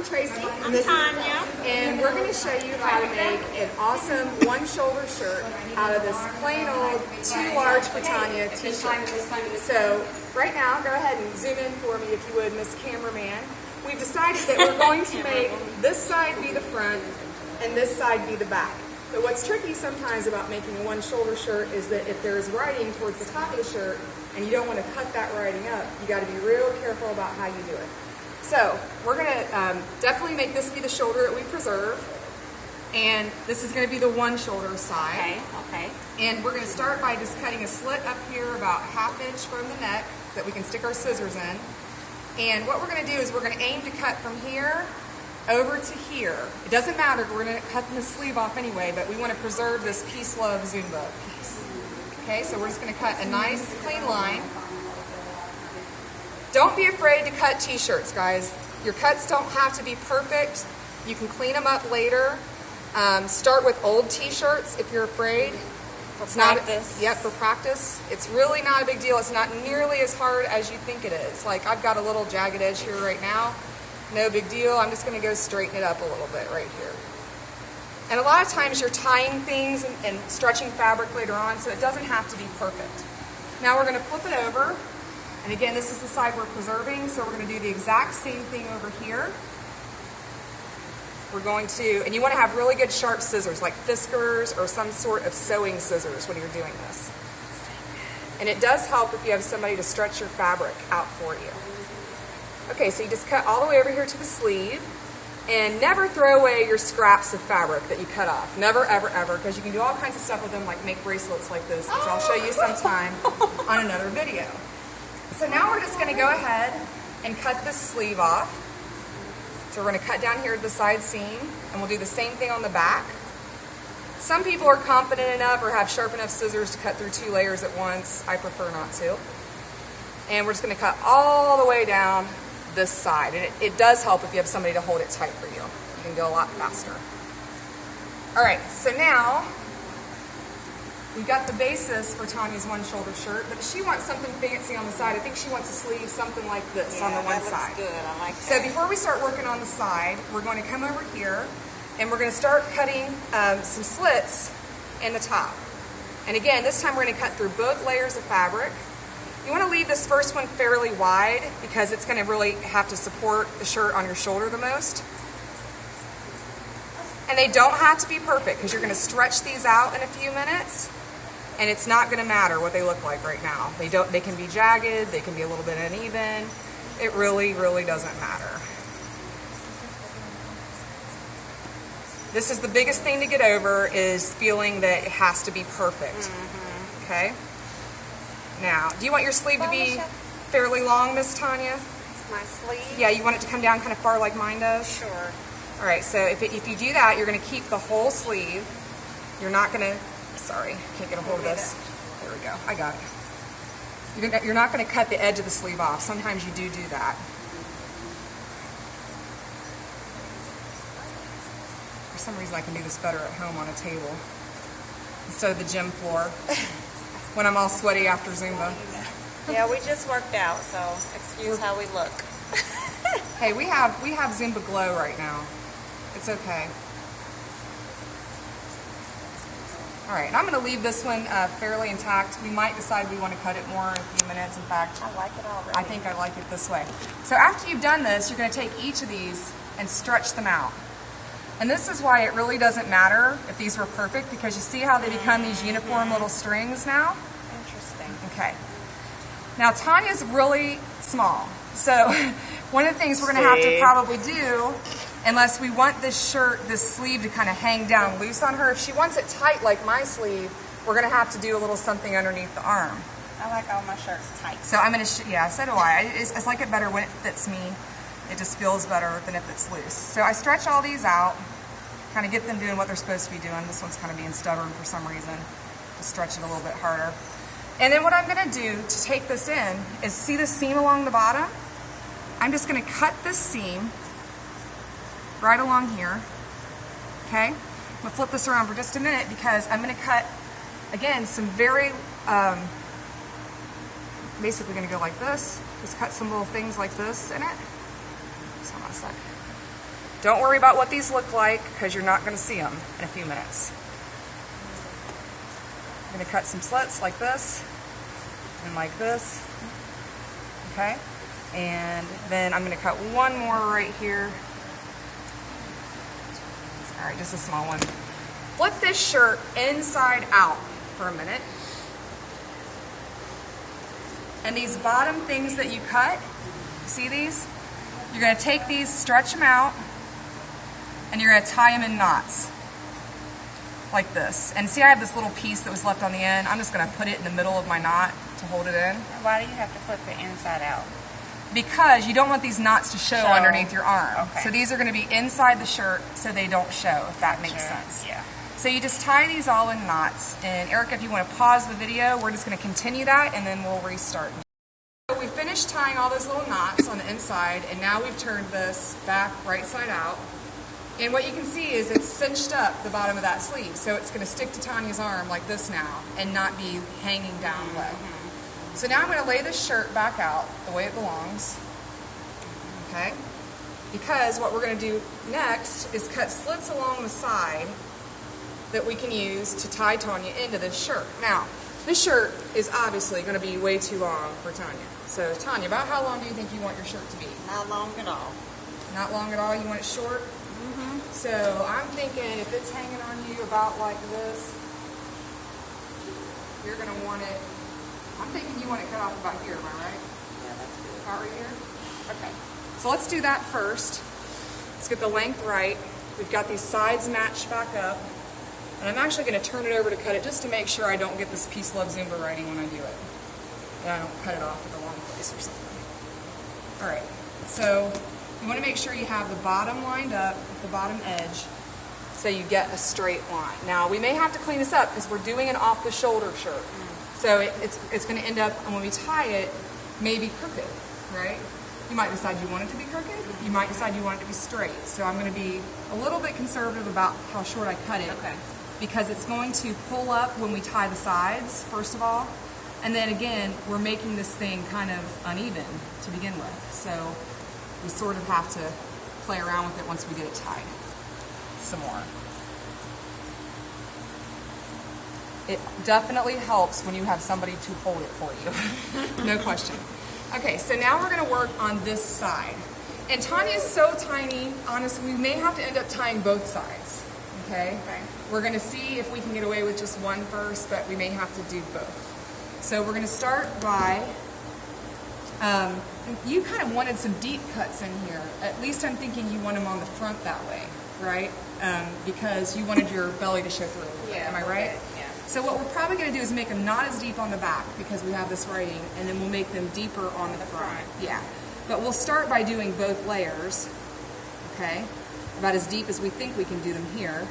I'm Tracy. I'm Tanya. And we're going to show you how to make an awesome one-shoulder shirt out of this plain old too large for Tanya T-shirt. So right now, go ahead and zoom in for me if you would, Miss Cameraman. We've decided that we're going to make this side be the front and this side be the back. But what's tricky sometimes about making a one-shoulder shirt is that if there's writing towards the top of the shirt and you don't want to cut that writing up, you got to be real careful about how you do it. So we're going to definitely make this be the shoulder that we preserve, and this is going to be the one shoulder side. Okay. And we're going to start by just cutting a slit up here about 1/2 inch from the neck that we can stick our scissors in. And what we're going to do is we're going to aim to cut from here over to here. It doesn't matter, we're going to cut the sleeve off anyway, but we want to preserve this Peace Love Zumba piece. Okay, so we're just going to cut a nice clean line. Don't be afraid to cut t-shirts, guys. Your cuts don't have to be perfect. You can clean them up later. Start with old t-shirts if you're afraid. For practice. Yep, for practice. It's really not a big deal. It's not nearly as hard as you think it is. Like, I've got a little jagged edge here right now. No big deal. I'm just going to go straighten it up a little bit right here. And a lot of times you're tying things and stretching fabric later on, so it doesn't have to be perfect. Now we're going to flip it over. And again, this is the side we're preserving, so we're going to do the exact same thing over here. We're going to, and you want to have really good sharp scissors, like Fiskars or some sort of sewing scissors when you're doing this. And it does help if you have somebody to stretch your fabric out for you. Okay, so you just cut all the way over here to the sleeve, and never throw away your scraps of fabric that you cut off. Never, ever, ever, because you can do all kinds of stuff with them, like make bracelets like this, which I'll show you sometime on another video. So now we're just going to go ahead and cut this sleeve off. So we're going to cut down here to the side seam, and we'll do the same thing on the back. Some people are confident enough or have sharp enough scissors to cut through 2 layers at once. I prefer not to. And we're just going to cut all the way down this side. And it does help if you have somebody to hold it tight for you. You can go a lot faster. All right, so now we've got the basis for Tanya's one shoulder shirt, but she wants something fancy on the side. I think she wants a sleeve something like this on the one side. Good. I like that. So before we start working on the side, we're going to come over here and we're going to start cutting some slits in the top. And again, this time we're going to cut through both layers of fabric. You want to leave this first one fairly wide because it's going to really have to support the shirt on your shoulder the most. And they don't have to be perfect because you're going to stretch these out in a few minutes. And it's not going to matter what they look like right now. They can be jagged, they can be a little bit uneven. It really, really doesn't matter. This is the biggest thing to get over, is feeling that it has to be perfect. Okay? Now, do you want your sleeve to be fairly long, Miss Tanya? My sleeve? Yeah, you want it to come down kind of far like mine does? Sure. All right, so if you do that, you're going to keep the whole sleeve. You're not going to, sorry, can't get a hold of this. There we go, I got it. You're not going to cut the edge of the sleeve off. Sometimes you do that. For some reason, I can do this better at home on a table instead of the gym floor when I'm all sweaty after Zumba. Yeah, we just worked out, so excuse how we look. Hey, we have Zumba Glow right now. It's okay. All right, and I'm going to leave this one fairly intact. We might decide we want to cut it more in a few minutes. In fact, I like it already. I think I like it this way. So after you've done this, you're going to take each of these and stretch them out. And this is why it really doesn't matter if these were perfect, because you see how they become these uniform little strings now? Interesting. Okay. Now Tanya's really small. So one of the things we're going to have to probably do, unless we want this shirt, this sleeve to kind of hang down loose on her, if she wants it tight like my sleeve, we're going to have to do a little something underneath the arm. I like all my shirts tight. So I'm going to, yeah, so do I. I like it better when it fits me. It just feels better than if it's loose. So I stretch all these out, kind of get them doing what they're supposed to be doing. This one's kind of being stubborn for some reason. Just stretch it a little bit harder. And then what I'm going to do to take this in is, see the seam along the bottom? I'm just going to cut this seam right along here. Okay? I'm going to flip this around for just a minute because I'm going to cut, again, some very, basically going to go like this. Just cut some little things like this in it. Just hold on a sec. Don't worry about what these look like because you're not going to see them in a few minutes. I'm going to cut some slits like this and like this. Okay? And then I'm going to cut one more right here. All right, just a small one. Flip this shirt inside out for a minute. And these bottom things that you cut, see these? You're going to take these, stretch them out, and you're going to tie them in knots. Like this. And see, I have this little piece that was left on the end. I'm just going to put it in the middle of my knot to hold it in. Why do you have to flip it inside out? Because you don't want these knots to show underneath your arm. Okay. So these are going to be inside the shirt so they don't show, if that makes sense. Yeah. So you just tie these all in knots. And Erica, if you want to pause the video, we're just going to continue that and then we'll restart. So we finished tying all those little knots on the inside, and now we've turned this back right side out. And what you can see is it's cinched up the bottom of that sleeve. So it's going to stick to Tanya's arm like this now and not be hanging down low. So now I'm going to lay this shirt back out the way it belongs. Okay? Because what we're going to do next is cut slits along the side that we can use to tie Tanya into this shirt. Now, this shirt is obviously going to be way too long for Tanya. So Tanya, about how long do you think you want your shirt to be? Not long at all. Not long at all? You want it short? So I'm thinking if it's hanging on you about like this, you're going to want it, I'm thinking you want it cut off about here, am I right? Yeah, that's good. About right here? Okay. So let's do that first. Let's get the length right. We've got these sides matched back up. And I'm actually going to turn it over to cut it just to make sure I don't get this Peace Love Zumba writing when I do it. And I don't cut it off at the wrong place or something. All right. So you want to make sure you have the bottom lined up, the bottom edge, so you get a straight line. Now, we may have to clean this up because we're doing an off-the-shoulder shirt. So it's going to end up, and when we tie it, maybe crooked, right? You might decide you want it to be crooked. You might decide you want it to be straight. So I'm going to be a little bit conservative about how short I cut it. Okay. Because it's going to pull up when we tie the sides, first of all. And then again, we're making this thing kind of uneven to begin with. So we sort of have to play around with it once we get it tied some more. It definitely helps when you have somebody to hold it for you. No question. Okay, so now we're going to work on this side. And Tanya's so tiny, honestly, we may have to end up tying both sides. Okay? We're going to see if we can get away with just one first, but we may have to do both. So we're going to start by, you kind of wanted some deep cuts in here. At least I'm thinking you want them on the front that way, right? Because you wanted your belly to show through a little bit. Am I right? Yeah. So what we're probably going to do is make them not as deep on the back because we have this writing, and then we'll make them deeper on the front. Yeah. But we'll start by doing both layers, okay? About as deep as we think we can do them here.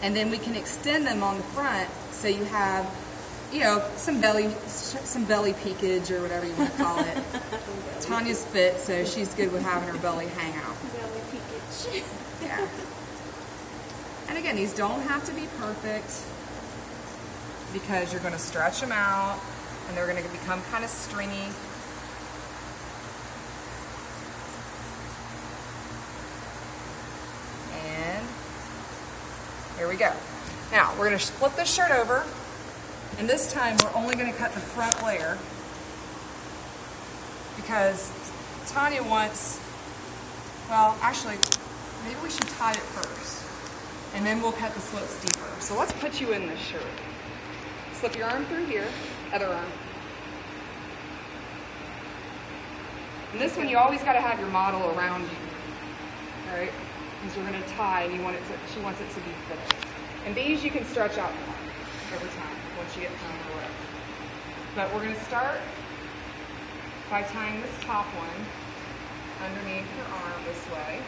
And then we can extend them on the front so you have, you know, some belly peekage or whatever you want to call it. Tanya's fit, so she's good with having her belly hang out. Belly peekage. Yeah. And again, these don't have to be perfect because you're going to stretch them out and they're going to become kind of stringy. And here we go. Now, we're going to flip this shirt over, and this time we're only going to cut the front layer because Tanya wants, well, actually, maybe we should tie it first, and then we'll cut the slits deeper. So let's put you in this shirt. Slip your arm through here, other arm. And this one, you always got to have your model around you, all right? Because we're going to tie, and she wants it to be fitted. And these you can stretch out more over time once you get time or whatever. But we're going to start by tying this top one underneath your arm this way.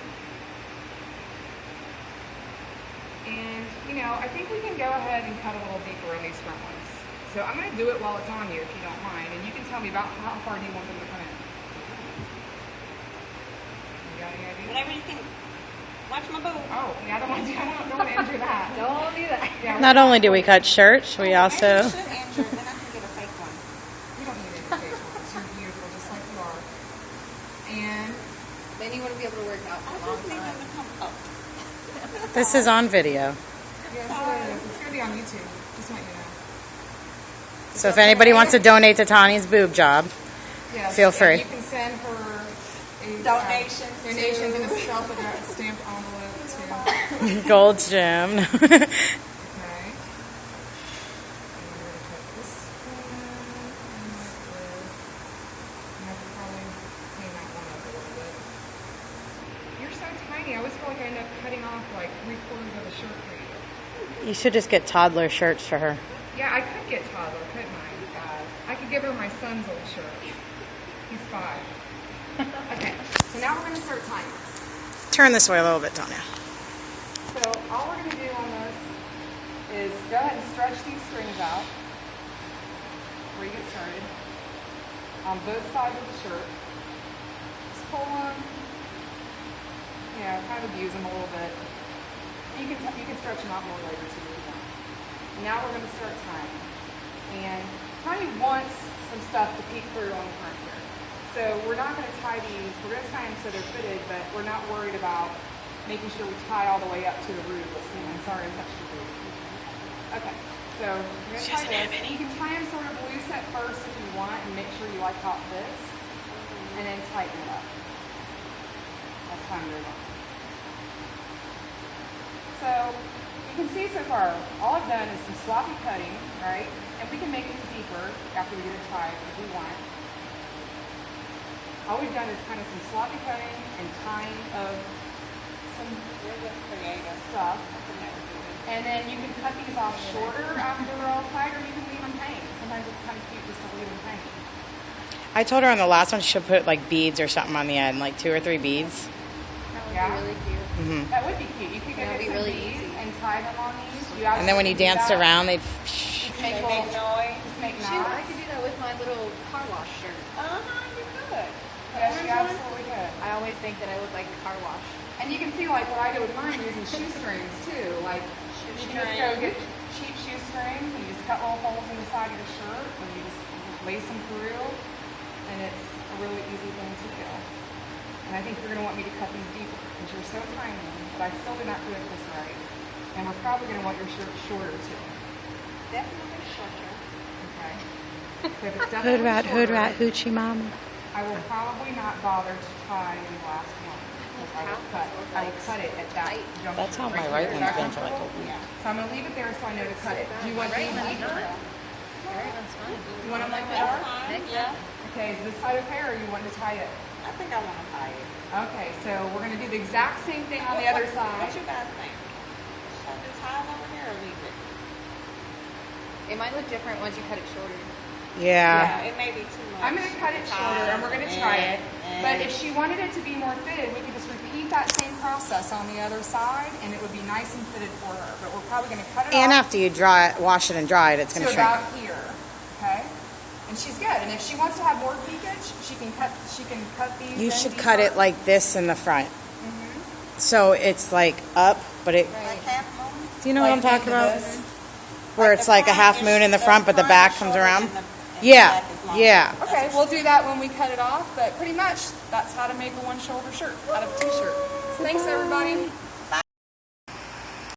And, you know, I think we can go ahead and cut a little deeper in these front ones. So I'm going to do it while it's on you, if you don't mind. And you can tell me about how far do you want them to come in. You got any ideas? Whatever you think. Watch my boob. Oh, yeah, I don't want to injure that. Don't do that. Yeah, Not only do we cut shirts, we also... I should injure it, then I can get a fake one. you don't need invitation. You're beautiful, just like you are. And Then you want to be able to work out for a I long just need them time. to come up. This is on video. yes, it is. It's going to be on YouTube. Just want you to know. So if anybody wants to donate to Tani's boob job, Yes, Feel and free. you can send her a, Donations in a self-addressed stamped envelope too. Gold's Gym. Okay. And we're going to put this one and this. And I could probably clean that one up a little bit. You're so tiny. I always feel like I end up cutting off like 3/4 of a shirt for you. You should just get toddler shirts for her. Yeah, I could get toddler, couldn't I? I could give her my son's old shirt. He's 5. Okay, so now we're going to start tying this. Turn this way a little bit, Tonya. So all we're going to do on this is go ahead and stretch these strings out before you get started on both sides of the shirt. Just pull them, kind of abuse them a little bit. You can stretch them out more later too if you want. And now we're going to start tying. And Tiny wants some stuff to peek through on the front here. So we're not going to tie these. We're going to tie them so they're fitted, but we're not worried about making sure we tie all the way up to the root. I'm sorry, I touched your root. Okay, so you're going to tie this. You can tie them sort of loose at first if you want and make sure you like how it fits, and then tighten it up. That's fine, very well. So you can see so far, all I've done is some sloppy cutting, right? And we can make it deeper after we get it tied if we want. All we've done is kind of some sloppy cutting and tying of some stuff. And then you can cut these off shorter after they're all tied, or you can leave them hanging. Sometimes it's kind of cute just to leave them hanging. I told her on the last one she should put like beads or something on the end, like 2 or 3 beads. That would Yeah. be really cute. Mm-hmm. That would be cute. You could go That get would be some really beads easy. and tie them on these. And then when you danced around, they'd... just They make make little, noise. just make Shoot, I knots. could do that with my little car wash shirt. You could. Yes, you absolutely could. I always think that I look like the car wash. And you can see like what I do with mine using shoestrings too. Like you can just go get cheap shoestrings and you just cut little holes in the side of your shirt and you just lace them through, and it's a really easy thing to do. And I think you're going to want me to cut these deeper because you're so tiny, but I still did not do it this right. And we're probably going to want your shirt shorter too. Definitely shorter. Okay. So if it's Hood definitely rat, shorter, hoochie mama. I will probably not bother to tie the last one. I will cut it at that juncture. That's how my right right here. one's Is that been for like comfortable? a week. So I'm going to leave it there so I know to cut it. Do you want these deeper? Everyone's fine. You want them like That's that? fine. Heck Yeah. Okay, is this side okay, or you want to tie it? I think I want to tie it. Okay, so we're going to do the exact same thing on the other What side. you guys think? Should I do tie it over here or leave it? It might look different once you cut it shorter. Yeah. It may be too much. I'm going to cut it shorter, and we're going to try it. But if she wanted it to be more fitted, we could just repeat that same process on the other side, and it would be nice and fitted for her. But we're probably going to cut it And off after you dry it, wash it and dry it, it's going to to shrink. about here. Okay? And she's good. And if she wants to have more peakage, she can cut these. You in should deeper. cut it like this in the front. So it's like up, but it... Like half moon? Do you know Like what I'm talking into about? this. Where it's like a half moon in the front, but the back comes around? Yeah, yeah. Okay, we'll do that when we cut it off, but pretty much that's how to make a one-shoulder shirt out of a t-shirt. So thanks, everybody.